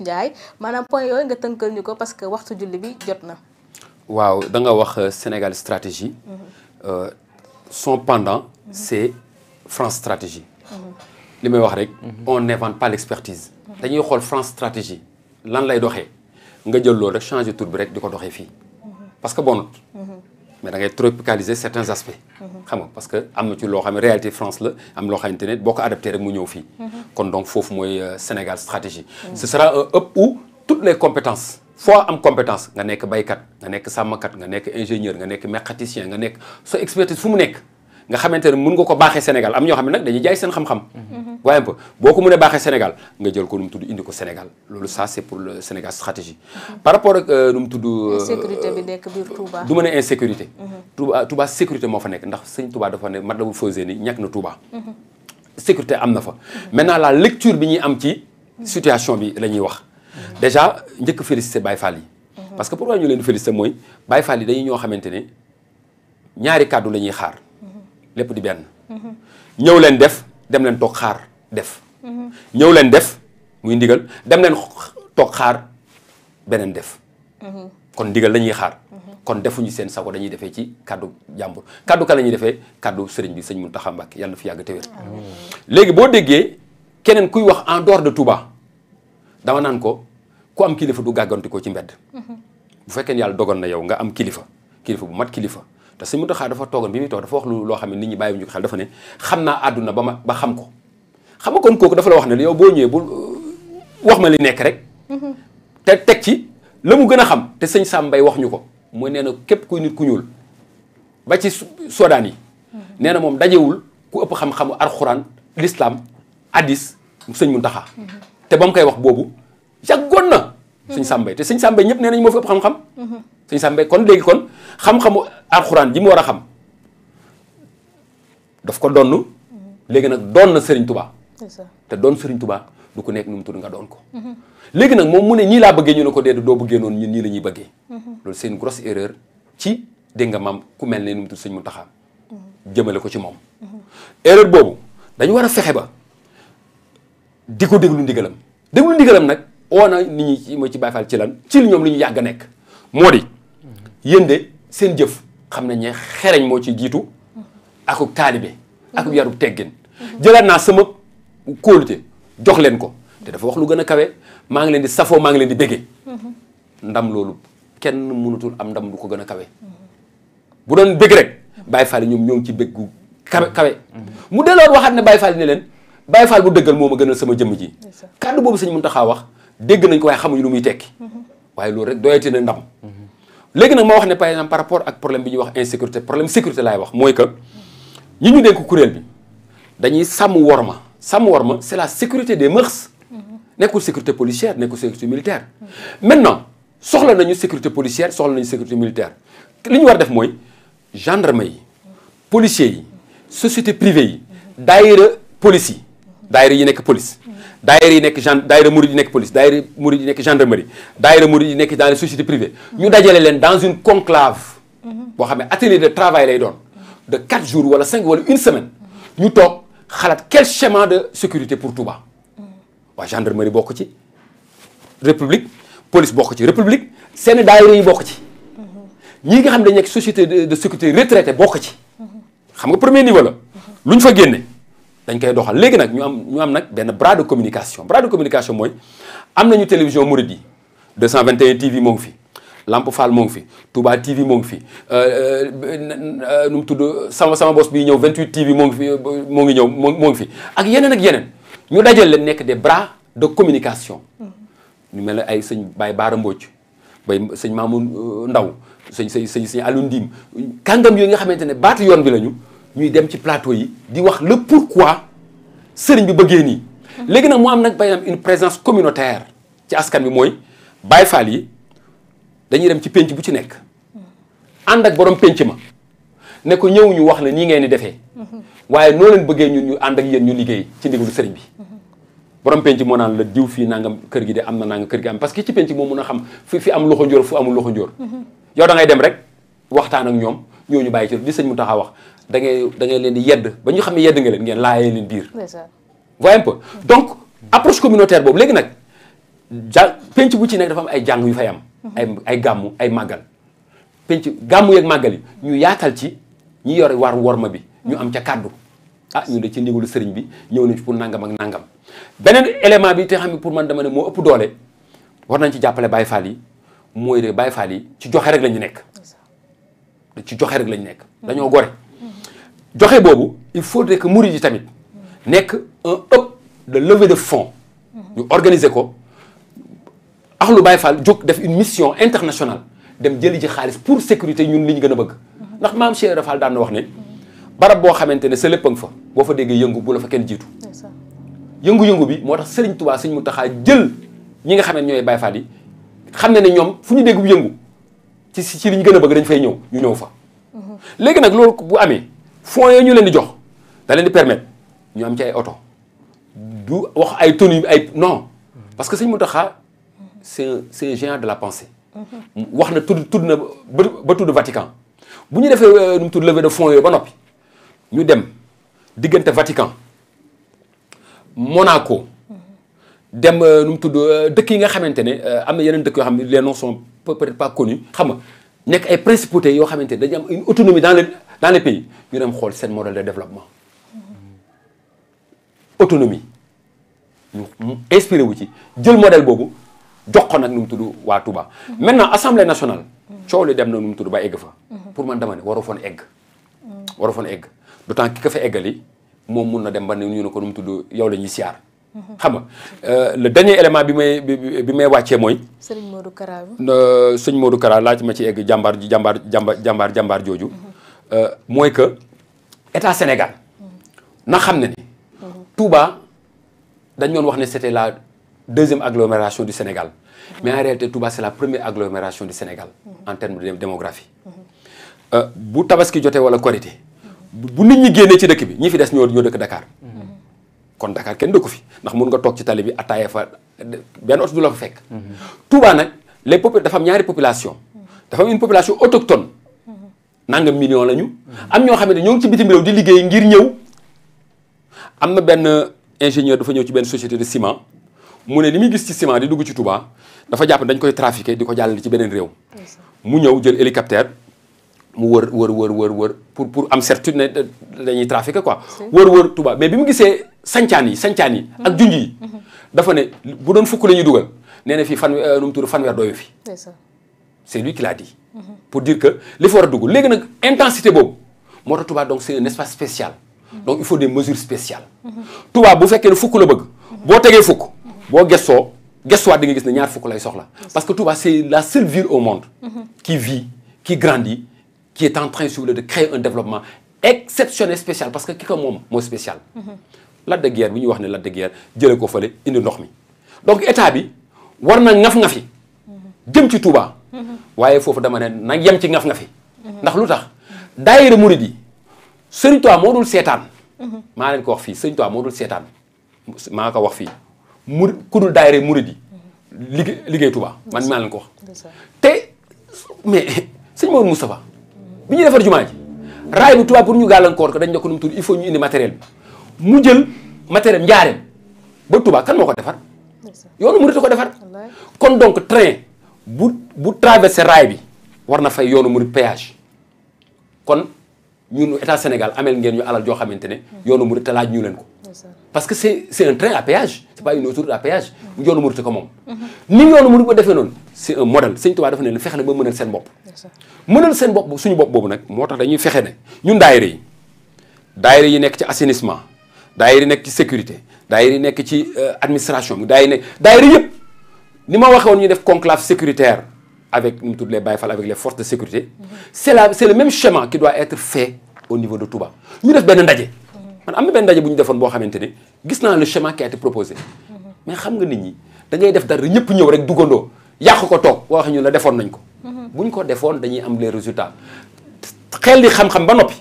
Ndiaye maanaam point yooyu nga tënkal ñu ko parce que waxtu julli bi jot na. waaw da nga wax Sénégal stratégie. son pendant c'est France stratégie. li may wax rek. on n'invente pas l'expertise. dañuy xool France stratégie lan lay doxee nga jël loolu rek changer tur bi rek di ko doxee fii parce que bon. mais da ngay tropicaliser certains aspects. xam nga parce que am na ci loo xam ne réalité France la am loo xamante ne boo ko adapté rek mu ñëw fii. kon donc foofu mooy Sénégal stratégie. ce sera un hub où toutes les compétences foo am compétence nga nekk baykat nga nekk sàmmkat nga nekk ingénieur nga nekk mécanicien nga nekk sa expertise fu mu nekk nga xamante ne mën nga ko baaxee Sénégal am ñoo xam ne nag dañuy jaay seen xam-xam. waaye un peu boo ko mënee baaxee Sénégal nga jël ko nu mu tudd indi ko Sénégal loolu ça c'est pour le Sénégal stratégie. par rapport ak nu mu tudd. insécurité bi nekk biir Touba. du ma ne insécurité. Touba sécurité moo fa nekk ndax sëñ Touba dafa ne mat la bu fausé ni ñàkk na Touba. sécurité am na fa. maintenant la lecture bi ñuy am ci situation bi la ñuy wax. déjà njëkk félicité Baye Fall yi. parce que pourquoi ñu leen félicité mooy Baye Fall yi dañuy ñoo xamante ne ñaari kàddu la ñuy xaar. lépp di benn. ñëw leen def dem leen toog xaar def. ñëw leen def muy ndigal dem leen toog xaar beneen def. kon ndigal la ñuy xaar. kon defuñu seen sago dañuy defee ci kàddu jàmbur kàddu kan la ñuy defee kàddu sëriñ bi sëñ Mountakha Mbacké yàlla na fi yàgg te wér. léegi boo déggee keneen kuy wax en dehors de Touba dama naan ko ku am kilifa du gàgganti ko ci mbedd. bu fekkee ne yàlla dogal na yow nga am kilifa bu mat kilifa. te sëñ Mountakha dafa toogoon bi muy toog dafa wax loo xam ne nit ñi bàyyi ñu ko xel dafa ne xam naa àdduna ba xam ko xam nga kon kooku dafa la wax ne yow boo ñëwee bul wax ma li nekk rek. te teg ci la mu gën a xam te sëñ Sam Mbaye wax ñu ko mooy nee na képp kuy nit ku ñuul ba ci Sodaan yi. nee na moom dajewul ku ëpp xam-xamu alxuraan l'islam hadis sëñ Mountakha. te ba mu koy wax boobu yàggoon na. sëñ Sam Mbaye te sëñ Sam Mbaye ñëpp nee nañ moo fi ëpp xam-xam. sëñ Sam Mbaye kon léegi kon xam-xamu alxuraan ji mu war a xam daf ko donn léegi nag doon na Serigne Touba. te doon Serigne Touba du ko nekk nu mu tudd nga doon ko. léegi nag moom mu ne ñii laa bëggee ñu ne ko déedéet doo bëggee noonu ñun ñii la ñuy bëggee. loolu c'est une grosse erreur ci dégg nga maam ku mel ne nu mu tudd sëñ Mountakha jëmale ko ci moom. erreur boobu dañu war a fexe ba di ko déglu ndigalam nag oo na nit ñi ci mooy ci Baye Fall ci lan ci li ñoom li ñu yàgg a nekk moo di yéen de seen jëf xam nañ ne xereñ moo ci jiitu akuk taalibe akuk yarub teggin jëlaat naa sama kóolute jox leen ko te dafa wax lu gën a kawe maa ngi leen di safoo maa ngi leen di béggee ndam loolu kenn mënutul am ndam du ko gën a kawe bu doon bégg rek Baye Fall ñoom ñoo ngi ci béggu kawe mu delloon waxaat ne Baye Fall ne leen Baye Fall bu dëggal moo ma gënal sama jëmm ji kàddu boobu sëñ Mountakha wax dégg nañ ko waaye xamuñu lu muy tekki waaye loolu rek doyati na ndam léegi nag moo wax ne par exemple par rapport ak problème bi ñuy wax insécurité problème sécurité laay wax mooy que ñi ñu dénk kuréel bi dañuy sàmm worma c'est la sécurité des mœurs nekkul sécurité policière nekkul sécurité militaire maintenant soxla nañu sécurité policière soxla nañu sécurité militaire li ñu war a def mooy gendarme yi policiers yi société privée yi daayira police yi daayira yi nekk police daayira yi nekk daayira murid yi nekk police daayira murid yi nekk gendarmerie daayira murid yi nekk dans les sociétés privées ñu dajale leen dans une conclave boo xam ne atelier de travail lay doon de 4 jours wala 5 wala une semaine ñu toog xalaat quel schéma de sécurité pour Touba waa gendarmerie bokk ci république police bokk ci république seen daayira yi bokk ci ñii nga xam ne dañ nekk société de sécurité retraité bokk ci xam nga premier niveau la lu ñu fa génne dañ koy doxal léegi nag ñu am nag benn bras de communication mooy am nañu télévision Mouride yi 221 TV moo ngi fi Lamp Fall moo ngi fi Touba TV moo ngi fi nu mu tudd sama bos bii ñëw 28 TV moo ngi ñëw fi ak yeneen ñu dajal leen nekk des bras de communication ñu mel ne ay sëñ Baye Baara Mbodj sëñ Mamoun Ndaw sëñ Aliou Ndim kàngam yooyu nga xamante ne baatu yoon bi lañu ñuy dem ci plateau yi di wax le pourquoi sëriñ bi bëggee nii léegi nag mu am nag par exemple une présence communautaire ci askan bi mooy Baye Fall yi dañuy dem ci penc bu ci nekk ànd ak borom penc ma ne ko ñëw ñu wax la nii ngeen di defee waaye noo leen bëggee ñun ñu ànd ak yéen ñu liggéey ci ndigalu sëriñ bi borom penc moo naan la diw fii nangam kër gi de am na nangam kër gi am parce que ci penc moo mun a xam fi am loxo njóor fu amul loxo njóor yow da ngay dem rek waxtaan ak ñoom ñooñu bàyyi ci li sëñ mu tax a wax da ngay leen di yedd ba ñu xam ne yedd nga leen ngeen laayee leen biir voyez un peu donc approche communautaire boobu léegi nag penc bu ci nekk dafa am ay jàng yu fay am. ay gàmmu ay màggal. penc gàmmu yeeg màggal yi ñu yaatal ci ñi yore worma bi ñu am ca kàddu ñu de ci ndigalu sëriñ bi ñëw nañ ci pour nangam ak nangam. beneen élément bi te xam ne pour man dama ne moo ëpp doole war nañ ci jàppale Baye Fall yi mooy de Baye Fall yi ci joxe rek la ñu nekk. ci joxe rek la ñu nekk. dañoo gore. joxe boobu il faudrait que murid yi tamit nekk un hub de levée de fonds. ñu organiser ko axlu Baye Fall jóg def une mission internationale dem jëli ci xaalis pour sécurité ñun li ñu gën a bëgg. ndax maam Cheikh Rafal daan na wax ne barab boo xamante ne sa lépp a nga fa boo fa déggee yëngu bu la fa kenn jiitu. yëngu-yëngu bi moo tax Serigne Touba Serigne Mountakha jël ñi nga xam ne ñooy Baye Fall yi xam ne ñoom fu ñu dégg bu yëngu ci li ñu gën a bëgg dañ fay ñëw ñu ñëw fa. léegi nag loolu bu amee fonds yooyu ñu leen di jox da leen di permettre ñu am ci ay oto du wax ay tenues ay non parce que Serigne Mountakha c'est un géant de la pensée. wax na tudd na ba tudd Vatican bu ñu defee nu mu tudd levée de fonds yooyu ba noppi ñu dem diggante Vatican Monaco dem nu mu tudd dëkk yi nga xamante ne am na yeneen dëkk yoo xam ne les noms sont peut-être pas connus xam nga nekk ay principautés yoo xamante ne dañu am une autonomie dans les pays ñu dem xool seen modèle de développement autonomie ñu inspiré wu ci jël modèle boobu jox ko nag nu mu tudd waa Touba. maintenant assemblée nationale coow li dem na nu mu tudd ba egg fa. pour man dama ne waroo foon egg. waroo foon egg d'autant ki ka fa eggali moom mun na dem ba ne ñu ne ko nu mu tudd yow la ñuy siyaar. xam nga le dernier élément bi may wàccee mooy. Sëriñ Modou Kara. sëñ Modou Kara laaj ma ci egg jàmbaar jooju. mooy que état Sénégal. na xam ne ni. Touba dañ doon wax ne c'était la deuxième agglomération du Sénégal. mais en réalité Touba c'est la première agglomération du Sénégal. en termes de démographie. bu tabaski jotee wala korité bu nit ñi génnee ci dëkk bi ñi fi des ñoo dëkk Dakar. kon Dakar kenn dëkku fi ndax mun nga toog ci tali bi attaaya fa benn oto du la fa fekk. Touba nag dafa am ñaari population dafa am une population autochtone. nangam million la ñu. am ñoo xam ne ñoo ngi ci bitim réew di liggéey ngir ñëw. am na benn ingénieur dafa ñëw ci benn société de ciment mu ne li muy gis ci ciment di dugg ci Touba dafa jàpp dañ koy trafiquer di ko jàllale ci beneen réew. mu ñëw jël hélicoptère mu wër pour am certitude ne dañuy trafiquer quoi. wër Touba mais bi mu gisee sancaan yi ak junj yi. dafa ne bu doon fukk la ñuy dugal nee na fii fanweer doyu fi. c'est lui qui l'a dit. pour dire que li fa war a dugg léegi nag intensité boobu moo tax Touba donc c'est un espace spécial. donc il faut des mesures spéciales. Touba bu fekkee ne fukk la bëgg. boo tegee fukk boo gestuwaat di nga gis ne ñaar fukk lay soxla. parce que Touba c'est la seule ville au monde. qui vit qui grandit qui est en train de créer un développement exceptionnel spécial parce que ki ko moom mooy spécial. Lac de Guiers bi ñuy wax ne Lac de Guiers jëlee ko fële indi ndox mi donc état bi war na ngaf-ngafi jëm ci Touba. waaye foofu dama ne nag yem ci ngaf-ngafi. ndax lu tax daayira murid yi Sëriñ Touba moo dul seetaan. maa leen ko wax fii Sëriñ Touba moo dul seetaan maa ko wax fii ku dul daayira murid yi liggéey Touba man maa leen ko wax. te mais sëñ Maodo Moustapha bi ñuy defar jumaa ji raay bi Touba pour ñu gàllankoor ko dañ ne ko nu mu tudd il faut ñu indi matériel bi mu jël matériel njaareem ba Touba kan moo ko defar. yoonu murid ko defar. kon donc train bu traversé raay bi war na fay yoonu murid péage kon. ñun état Sénégal amel ngeen ñu alal joo xamante ne yoonu murid te laaj ñu leen ko parce que c'est un train à péage c'est pas une autoroute à péage yoonu murid ko moom ni yoonu murid ba defee noonu c'est un modèle Sëñ Tuubaa dafa ne fexe na ba mënal seen bopp mënal seen bopp suñu bopp boobu nag moo tax dañuy fexe ne ñun daayira yi nekk ci assainissement daayira yi nekk ci sécurité daayira yi nekk ci administration bi daayira yëpp ni ma waxee woon ñu def conclave sécuritaire avec toutes les Baye Fall avec les forces de sécurité c'est le même schéma qui doit être fait au niveau de Touba ñu def benn ndaje man am na benn ndaje bu ñu defoon boo xamante ne gis naa le schéma qui a été proposé mais xam nga nit ñi da ngay def dara ñëpp ñëw rek duggandoo yàq ko toog boo waxee ñu la defoon nañ ko bu ñu ko defoon dañuy am les résultats xel di xam-xam ba noppi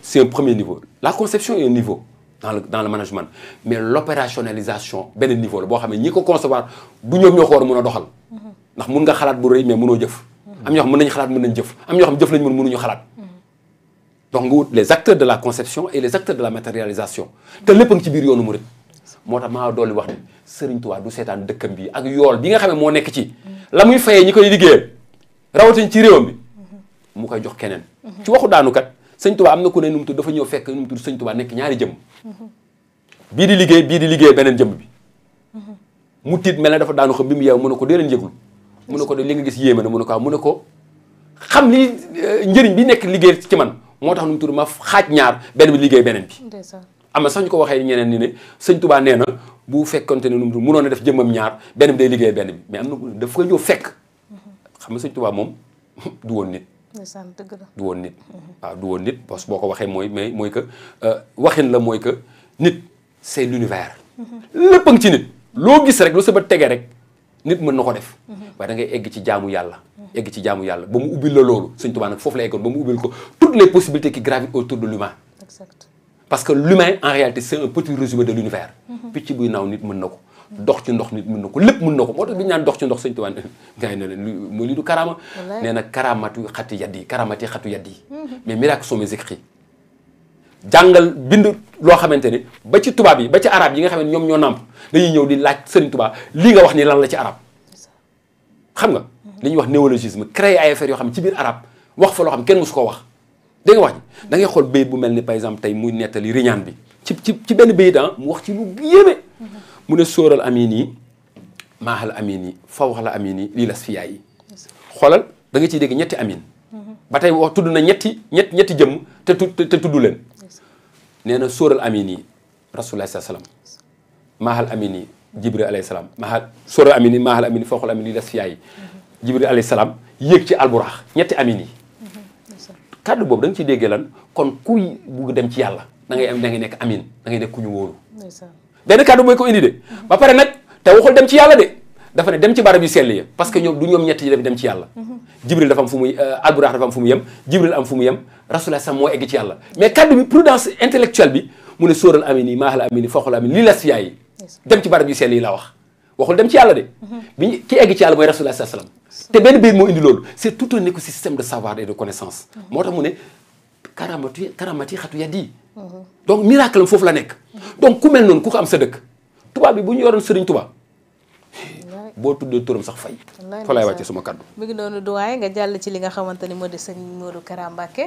c'est un premier niveau la conception est un niveau dans le management mais l'opérationnalisation benn niveau la boo xam ne ñi ko concevoir du ñoom ñoo ko war a mën a doxal ndax mun nga xalaat bu rëy mais mënoo jëf am ñoo xam mën nañ xalaat mën nañ jëf am ñoo xam jëf lañ mënuñu xalaat donc nga wut les acteurs de la conception et les acteurs de la matérialisation te lépp a ngi ci biir yoonu murid moo tax maa dolli wax ne Serigne Touba du seetaan dëkkam bi ak yool bi nga xam ne moo nekk ci la muy fayee ñi koy liggéeyal rawatina ci réewam bi mu koy jox keneen ci waxu daanukat Sëñ Touba am na ku ne nu mu tudd dafa ñëw fekk nu mu tudd Sëñ Touba nekk ñaari jëmm bii di liggéey beneen jëmm bi mu tiit mel ne dafa daanu xam bi mu yeew mu ne ko dee leen yëglu mu ne ko de li nga gis yéeme na mu ne ko mu ne ko xam li njëriñ bi nekk liggéey ci man moo tax nu mu tudd ma xaaj ñaar benn bi liggéey beneen bi am na sax ñu ko waxee ñeneen ni ne Sëñ Touba nee na bu fekkonte ne nu mu tudd mënoon a def jëmmam ñaar benn bi day liggéey benn bi mais am na dafa ñëw fekk xam nga Sëñ Touba moom du woon nit du woon nit waaw du woon nit parce que boo ko waxee mooy que waxin la mooy que nit c'est l'univers lépp a ngi ci nit loo gis rek lu sa bët tegee rek nit mën na ko def waaye da ngay egg ci jaamu yàlla ba mu ubbil la loolu Sëñ Touba nag foofu la eggoon ba mu ubbil ko toutes les possibilités qui gravitent autour de l'humain parce que l'humain en réalité c'est un petit résumé de l'univers picc buy naaw nit mën na ko dox ci ndox nit mën na ko lépp mën na ko moo tax bi ñu naan dox ci ndox Sëñ Touba gars yi ne leen mooy lii du karaama nee na karamati xatu yaddi mais miracles sont mes écrits jàngal bind loo xamante ne ba ci tubaab yi ba ci arab yi nga xam ne ñoom ñoo nàmp dañuy ñëw di laaj Sëriñ Touba lii nga wax ni lan la ci arab xam nga li ñuy wax néologisme créer ay affaires yoo xam ne ci biir arab wax fa loo xam kenn mosu koo wax dégg nga wax ji da ngay xool bayit bu mel ni par exemple tey muy nettali riñaan bi ci benn bayit mu wax ci lu yéeme mu ne sóoral amin yi maaxal amin yi fawaxla amin yi lii las fiyaa yi xoolal da nga ciy dégg ñetti amin ba tey wax tudd na ñetti jëmm te tudd leen nee na sóoral amin yi rasulullah sallam maaxal amin yi jibril alayhi salaam sóoral amin yi maaxal amin yi fawaxla amin yi lii las fiyaa yi jibril alayhi salaam yéeg ci alburaax ñetti amin yi kàddu boobu da nga ciy déggee lan kon kuy bugg dem ci yàlla da ngay nekk amin da ngay nekk ku ñu wóolu benn kàddu mooy ko indi de ba pare nag te waxul dem ci yàlla de dafa ne dem ci barab yu sell yi parce que ñoom du ñoom ñett yi dem ci yàlla jibril dafa am fu muy alburaax dafa am fu mu yem jibril am fu mu yem rasulullah sam moo egg ci yàlla mais kàddu bi prudence intellectuelle bi mu ne sóoral amin yi maaxal amin yi foxal amin lii las fiyaa yi dem ci barab yu sell yi la wax waxul dem ci yàlla de bi ki egg ci yàlla mooy rasulullah sallam te benn biir moo indi loolu c'est tout un écosystème de savoir et de connaissance moo tax mu ne karamati xatu yaddi donc miracle am foofu la nekk donc ku mel noonu ku ko am sa dëkk tubaab bi bu ñu yoroon Sëriñ Tuubaa boo tuddee turam sax fay fa lay wàcce suma kaddu mi ngi noonu doyen nga jàll ci li nga xamante ni moo di sëñ Modou Kara Mbacké